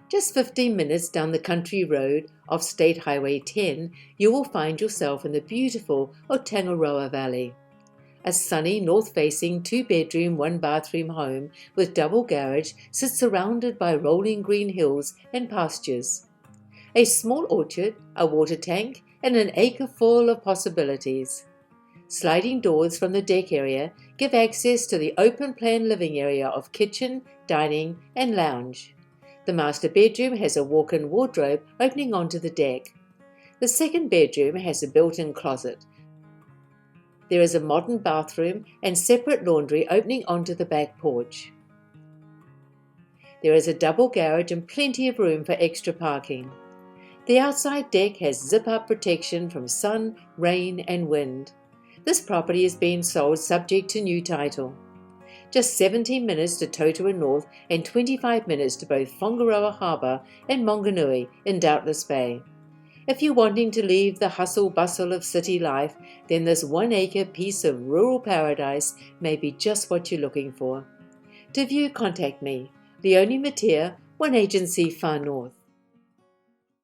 Just 15 minutes down the country road off State Highway 10, you will find yourself in the beautiful Otangaroa Valley. A sunny, north-facing, 2-bedroom, 1-bathroom home with double garage sits surrounded by rolling green hills and pastures. A small orchard, a water tank, and an acre full of possibilities. Sliding doors from the deck area give access to the open-plan living area of kitchen, dining, and lounge. The master bedroom has a walk-in wardrobe opening onto the deck. The second bedroom has a built-in closet. There is a modern bathroom and separate laundry opening onto the back porch. There is a double garage and plenty of room for extra parking. The outside deck has zip-up protection from sun, rain, and wind. This property is being sold subject to new title. Just 17 minutes to Taratara North and 25 minutes to both Whangaroa Harbour and Monganui in Doubtless Bay. If you're wanting to leave the hustle-bustle of city life, then this 1-acre piece of rural paradise may be just what you're looking for. To view, contact me, Leonie Matea, One Agency Far North.